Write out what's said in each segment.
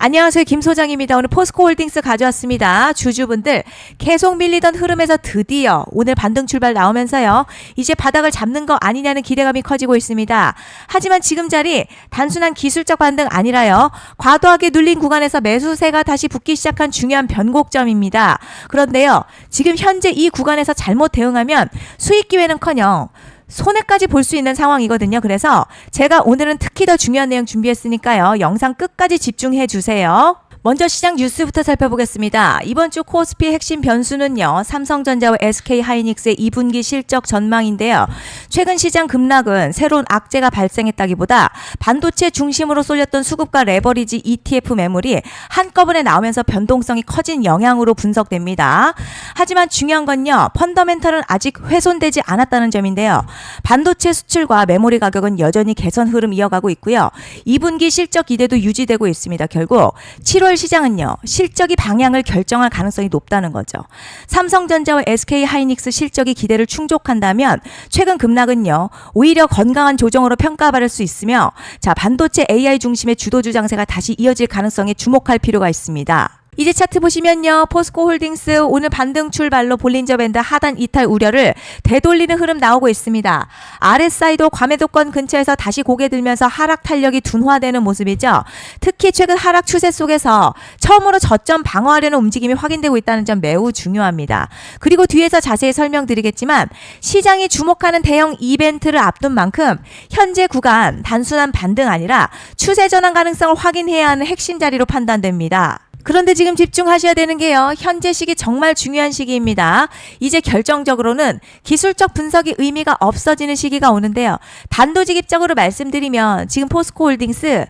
안녕하세요. 김 소장입니다. 오늘 포스코홀딩스 가져왔습니다. 주주분들 계속 밀리던 흐름에서 드디어 오늘 반등 출발 나오면서요. 이제 바닥을 잡는 거 아니냐는 기대감이 커지고 있습니다. 하지만 지금 자리 단순한 기술적 반등 아니라요. 과도하게 눌린 구간에서 매수세가 다시 붙기 시작한 중요한 변곡점입니다. 그런데요. 지금 현재 이 구간에서 잘못 대응하면 수익 기회는커녕 손해까지 볼 수 있는 상황이거든요. 그래서 제가 오늘은 특히 더 중요한 내용 준비했으니까요. 영상 끝까지 집중해 주세요. 먼저 시장 뉴스부터 살펴보겠습니다. 이번 주 코스피의 핵심 변수는요. 삼성전자와 SK하이닉스의 2분기 실적 전망인데요. 최근 시장 급락은 새로운 악재가 발생했다기보다 반도체 중심으로 쏠렸던 수급과 레버리지 ETF 매물이 한꺼번에 나오면서 변동성이 커진 영향으로 분석됩니다. 하지만 중요한 건요. 펀더멘털은 아직 훼손되지 않았다는 점인데요. 반도체 수출과 메모리 가격은 여전히 개선 흐름 이어가고 있고요. 2분기 실적 기대도 유지되고 있습니다. 결국 7월 시장은요. 실적이 방향을 결정할 가능성이 높다는 거죠. 삼성전자와 SK하이닉스 실적이 기대를 충족한다면 최근 급락은요. 오히려 건강한 조정으로 평가받을 수 있으며 자 반도체 AI 중심의 주도주 장세가 다시 이어질 가능성에 주목할 필요가 있습니다. 이제 차트 보시면요. 포스코홀딩스 오늘 반등 출발로 볼린저 밴드 하단 이탈 우려를 되돌리는 흐름 나오고 있습니다. RSI도 과매도권 근처에서 다시 고개 들면서 하락 탄력이 둔화되는 모습이죠. 특히 최근 하락 추세 속에서 처음으로 저점 방어하려는 움직임이 확인되고 있다는 점 매우 중요합니다. 그리고 뒤에서 자세히 설명드리겠지만 시장이 주목하는 대형 이벤트를 앞둔 만큼 현재 구간 단순한 반등 아니라 추세 전환 가능성을 확인해야 하는 핵심 자리로 판단됩니다. 그런데 지금 집중하셔야 되는 게요. 현재 시기 정말 중요한 시기입니다. 이제 결정적으로는 기술적 분석이 의미가 없어지는 시기가 오는데요. 단도직입적으로 말씀드리면 지금 포스코홀딩스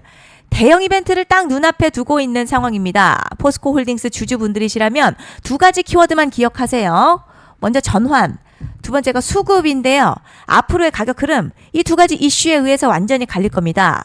대형 이벤트를 딱 눈앞에 두고 있는 상황입니다. 포스코홀딩스 주주분들이시라면 두 가지 키워드만 기억하세요. 먼저 전환. 두 번째가 수급인데요. 앞으로의 가격 흐름 이 두 가지 이슈에 의해서 완전히 갈릴 겁니다.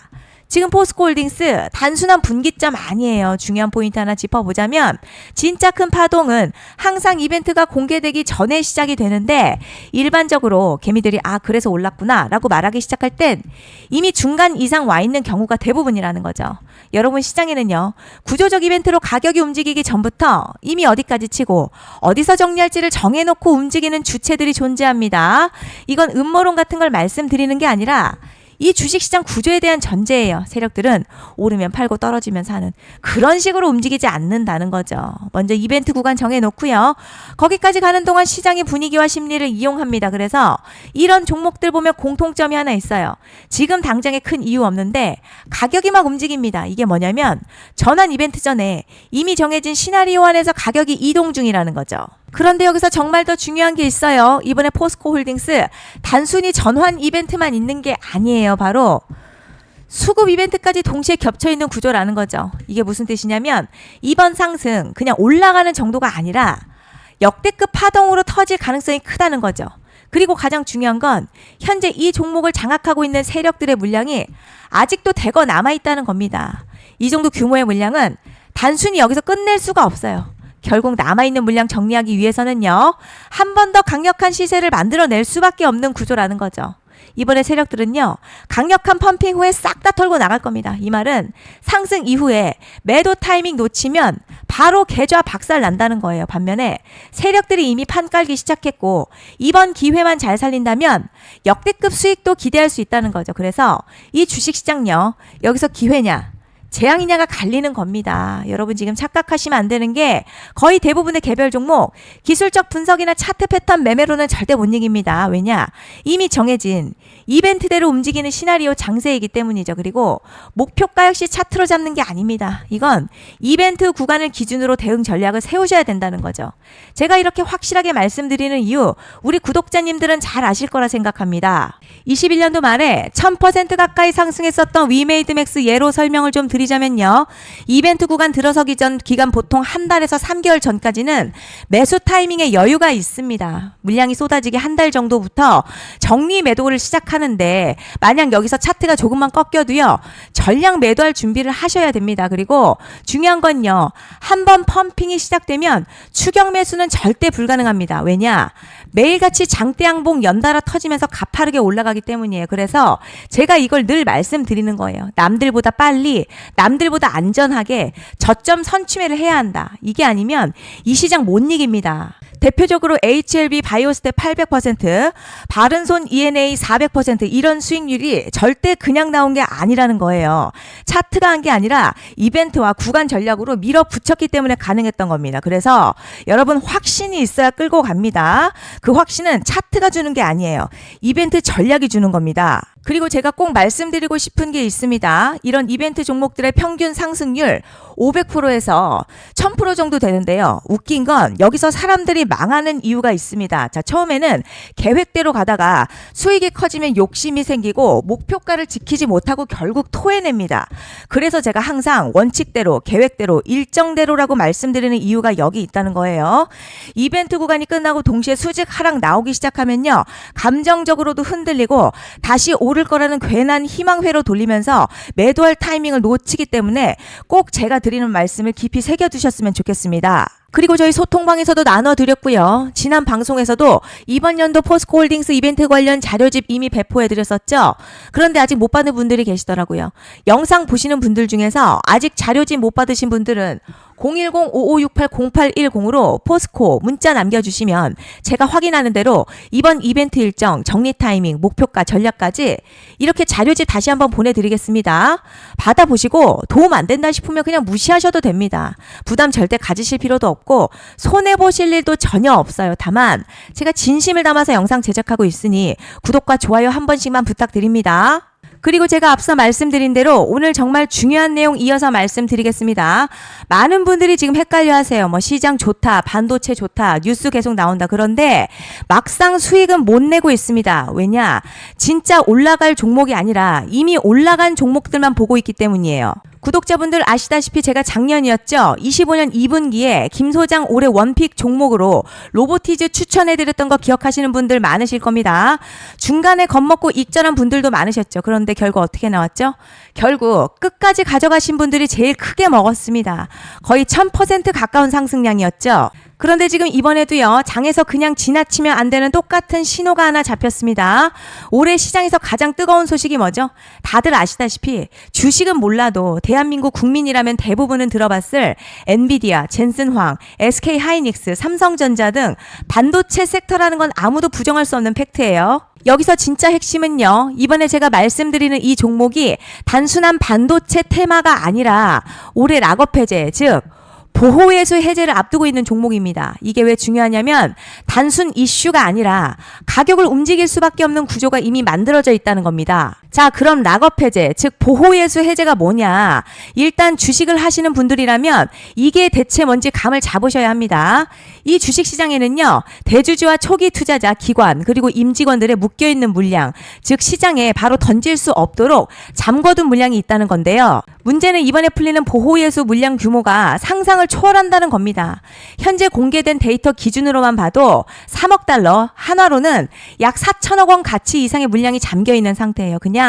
지금 포스코홀딩스 단순한 분기점 아니에요. 중요한 포인트 하나 짚어보자면 진짜 큰 파동은 항상 이벤트가 공개되기 전에 시작이 되는데 일반적으로 개미들이 그래서 올랐구나 라고 말하기 시작할 땐 이미 중간 이상 와 있는 경우가 대부분이라는 거죠. 여러분 시장에는요. 구조적 이벤트로 가격이 움직이기 전부터 이미 어디까지 치고 어디서 정리할지를 정해놓고 움직이는 주체들이 존재합니다. 이건 음모론 같은 걸 말씀드리는 게 아니라 이 주식시장 구조에 대한 전제예요. 세력들은 오르면 팔고 떨어지면 사는 그런 식으로 움직이지 않는다는 거죠. 먼저 이벤트 구간 정해놓고요. 거기까지 가는 동안 시장의 분위기와 심리를 이용합니다. 그래서 이런 종목들 보면 공통점이 하나 있어요. 지금 당장에 큰 이유 없는데 가격이 막 움직입니다. 이게 뭐냐면 전환 이벤트 전에 이미 정해진 시나리오 안에서 가격이 이동 중이라는 거죠. 그런데 여기서 정말 더 중요한 게 있어요. 이번에 포스코홀딩스 단순히 전환 이벤트만 있는 게 아니에요. 바로 수급 이벤트까지 동시에 겹쳐있는 구조라는 거죠. 이게 무슨 뜻이냐면 이번 상승 그냥 올라가는 정도가 아니라 역대급 파동으로 터질 가능성이 크다는 거죠. 그리고 가장 중요한 건 현재 이 종목을 장악하고 있는 세력들의 물량이 아직도 대거 남아있다는 겁니다. 이 정도 규모의 물량은 단순히 여기서 끝낼 수가 없어요. 결국 남아있는 물량 정리하기 위해서는요. 한 번 더 강력한 시세를 만들어낼 수밖에 없는 구조라는 거죠. 이번에 세력들은요. 강력한 펌핑 후에 싹 다 털고 나갈 겁니다. 이 말은 상승 이후에 매도 타이밍 놓치면 바로 계좌 박살 난다는 거예요. 반면에 세력들이 이미 판 깔기 시작했고 이번 기회만 잘 살린다면 역대급 수익도 기대할 수 있다는 거죠. 그래서 이 주식시장요. 여기서 기회냐 재앙이냐가 갈리는 겁니다. 여러분 지금 착각하시면 안 되는 게 거의 대부분의 개별 종목 기술적 분석이나 차트 패턴 매매로는 절대 못 이깁니다. 왜냐? 이미 정해진 이벤트대로 움직이는 시나리오 장세이기 때문이죠. 그리고 목표가 역시 차트로 잡는 게 아닙니다. 이건 이벤트 구간을 기준으로 대응 전략을 세우셔야 된다는 거죠. 제가 이렇게 확실하게 말씀드리는 이유 우리 구독자님들은 잘 아실 거라 생각합니다. 21년도 말에 1000% 가까이 상승했었던 위메이드맥스 예로 설명을 좀 드리자면요. 이벤트 구간 들어서기 전 기간 보통 한 달에서 3개월 전까지는 매수 타이밍에 여유가 있습니다. 물량이 쏟아지기 한 달 정도부터 정리 매도를 시작하는데 만약 여기서 차트가 조금만 꺾여도요. 전량 매도할 준비를 하셔야 됩니다. 그리고 중요한 건요. 한번 펌핑이 시작되면 추격 매수는 절대 불가능합니다. 왜냐? 매일같이 장대양봉 연달아 터지면서 가파르게 올라가기 때문이에요. 그래서 제가 이걸 늘 말씀드리는 거예요. 남들보다 빨리, 남들보다 안전하게 저점 선취매를 해야 한다. 이게 아니면 이 시장 못 이깁니다. 대표적으로 HLB 바이오스텝 800%, 바른손 ENA 400% 이런 수익률이 절대 그냥 나온 게 아니라는 거예요. 차트가 한 게 아니라 이벤트와 구간 전략으로 밀어붙였기 때문에 가능했던 겁니다. 그래서 여러분 확신이 있어야 끌고 갑니다. 그 확신은 차트가 주는 게 아니에요. 이벤트 전략이 주는 겁니다. 그리고 제가 꼭 말씀드리고 싶은 게 있습니다. 이런 이벤트 종목들의 평균 상승률 500%에서 1000% 정도 되는데요. 웃긴 건 여기서 사람들이 망하는 이유가 있습니다. 자, 처음에는 계획대로 가다가 수익이 커지면 욕심이 생기고 목표가를 지키지 못하고 결국 토해냅니다. 그래서 제가 항상 원칙대로, 계획대로, 일정대로라고 말씀드리는 이유가 여기 있다는 거예요. 이벤트 구간이 끝나고 동시에 수직 하락 나오기 시작하면요. 감정적으로도 흔들리고 다시 오를 거라는 괜한 희망회로 돌리면서 매도할 타이밍을 놓치기 때문에 꼭 제가 드리는 말씀을 깊이 새겨두셨으면 좋겠습니다. 그리고 저희 소통방에서도 나눠드렸고요. 지난 방송에서도 이번 연도 포스코홀딩스 이벤트 관련 자료집 이미 배포해드렸었죠. 그런데 아직 못 받은 분들이 계시더라고요. 영상 보시는 분들 중에서 아직 자료집 못 받으신 분들은 010-5568-0810으로 포스코 문자 남겨주시면 제가 확인하는 대로 이번 이벤트 일정, 정리 타이밍, 목표가, 전략까지 이렇게 자료집 다시 한번 보내드리겠습니다. 받아보시고 도움 안 된다 싶으면 그냥 무시하셔도 됩니다. 부담 절대 가지실 필요도 없고 손해보실 일도 전혀 없어요. 다만 제가 진심을 담아서 영상 제작하고 있으니 구독과 좋아요 한 번씩만 부탁드립니다. 그리고 제가 앞서 말씀드린 대로 오늘 정말 중요한 내용 이어서 말씀드리겠습니다. 많은 분들이 지금 헷갈려 하세요. 시장 좋다, 반도체 좋다, 뉴스 계속 나온다. 그런데 막상 수익은 못 내고 있습니다. 왜냐? 진짜 올라갈 종목이 아니라 이미 올라간 종목들만 보고 있기 때문이에요. 구독자분들 아시다시피 제가 작년이었죠. 25년 2분기에 김 소장 올해 원픽 종목으로 로보티즈 추천해드렸던 거 기억하시는 분들 많으실 겁니다. 중간에 겁먹고 익절한 분들도 많으셨죠. 그런데 결국 어떻게 나왔죠? 결국 끝까지 가져가신 분들이 제일 크게 먹었습니다. 거의 1000% 가까운 상승량이었죠. 그런데 지금 이번에도요. 장에서 그냥 지나치면 안 되는 똑같은 신호가 하나 잡혔습니다. 올해 시장에서 가장 뜨거운 소식이 뭐죠? 다들 아시다시피 주식은 몰라도 대한민국 국민이라면 대부분은 들어봤을 엔비디아, 젠슨황, SK하이닉스, 삼성전자 등 반도체 섹터라는 건 아무도 부정할 수 없는 팩트예요. 여기서 진짜 핵심은요. 이번에 제가 말씀드리는 이 종목이 단순한 반도체 테마가 아니라 올해 락업 해제, 즉 보호예수 해제를 앞두고 있는 종목입니다. 이게 왜 중요하냐면 단순 이슈가 아니라 가격을 움직일 수밖에 없는 구조가 이미 만들어져 있다는 겁니다. 자, 그럼 락업 해제, 즉 보호예수 해제가 뭐냐? 일단 주식을 하시는 분들이라면 이게 대체 뭔지 감을 잡으셔야 합니다. 이 주식시장에는요. 대주주와 초기 투자자, 기관, 그리고 임직원들의 묶여있는 물량, 즉 시장에 바로 던질 수 없도록 잠궈둔 물량이 있다는 건데요. 문제는 이번에 풀리는 보호예수 물량 규모가 상상을 초월한다는 겁니다. 현재 공개된 데이터 기준으로만 봐도 3억 달러, 한화로는 약 4천억 원 가치 이상의 물량이 잠겨있는 상태예요. 그냥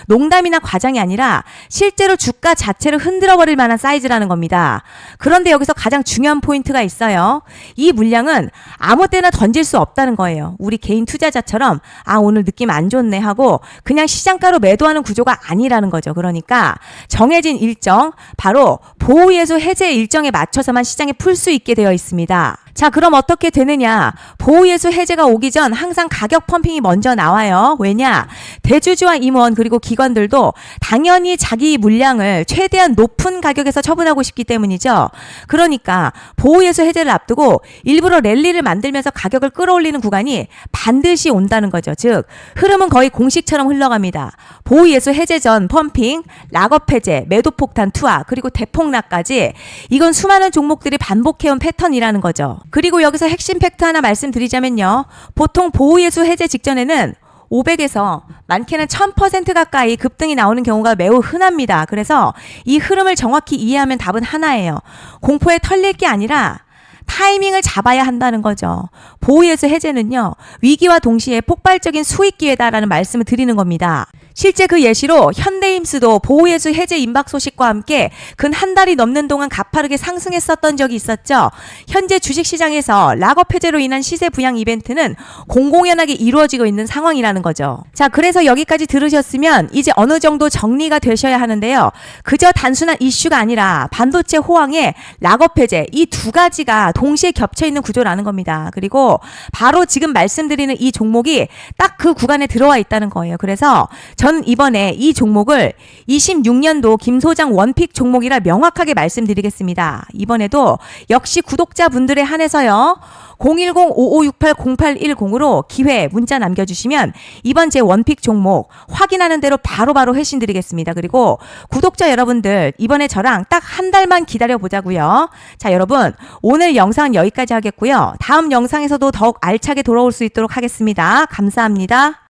농담이나 과장이 아니라 실제로 주가 자체를 흔들어버릴 만한 사이즈라는 겁니다. 그런데 여기서 가장 중요한 포인트가 있어요. 이 물량은 아무 때나 던질 수 없다는 거예요. 우리 개인 투자자처럼 오늘 느낌 안 좋네 하고 그냥 시장가로 매도하는 구조가 아니라는 거죠. 그러니까 정해진 일정, 바로 보호예수 해제 일정에 맞춰서만 시장에 풀 수 있게 되어 있습니다. 자, 그럼 어떻게 되느냐? 보호예수 해제가 오기 전 항상 가격 펌핑이 먼저 나와요. 왜냐? 대주주와 임원 그리고 기관들도 당연히 자기 물량을 최대한 높은 가격에서 처분하고 싶기 때문이죠. 그러니까 보호예수 해제를 앞두고 일부러 랠리를 만들면서 가격을 끌어올리는 구간이 반드시 온다는 거죠. 즉 흐름은 거의 공식처럼 흘러갑니다. 보호예수 해제 전 펌핑, 락업 해제, 매도 폭탄 투하, 그리고 대폭락까지 이건 수많은 종목들이 반복해온 패턴이라는 거죠. 그리고 여기서 핵심 팩트 하나 말씀드리자면요. 보통 보호예수 해제 직전에는 500에서 많게는 1000% 가까이 급등이 나오는 경우가 매우 흔합니다. 그래서 이 흐름을 정확히 이해하면 답은 하나예요. 공포에 털릴 게 아니라 타이밍을 잡아야 한다는 거죠. 보호예수 해제는요. 위기와 동시에 폭발적인 수익 기회다라는 말씀을 드리는 겁니다. 실제 그 예시로 현대임스도 보호예수 해제 임박 소식과 함께 근 한 달이 넘는 동안 가파르게 상승했었던 적이 있었죠. 현재 주식시장에서 락업 해제로 인한 시세 부양 이벤트는 공공연하게 이루어지고 있는 상황이라는 거죠. 자, 그래서 여기까지 들으셨으면 이제 어느 정도 정리가 되셔야 하는데요. 그저 단순한 이슈가 아니라 반도체 호황에 락업 해제 이 두 가지가 동시에 겹쳐 있는 구조라는 겁니다. 그리고 바로 지금 말씀드리는 이 종목이 딱 그 구간에 들어와 있다는 거예요. 그래서 전 이번에 이 종목을 26년도 김 소장 원픽 종목이라 명확하게 말씀드리겠습니다. 이번에도 역시 구독자분들에 한해서요. 010-5568-0810으로 기회 문자 남겨주시면 이번 제 원픽 종목 확인하는 대로 바로바로 회신 드리겠습니다. 그리고 구독자 여러분들 이번에 저랑 딱 한 달만 기다려 보자고요. 자, 여러분 오늘 영상은 여기까지 하겠고요. 다음 영상에서도 더욱 알차게 돌아올 수 있도록 하겠습니다. 감사합니다.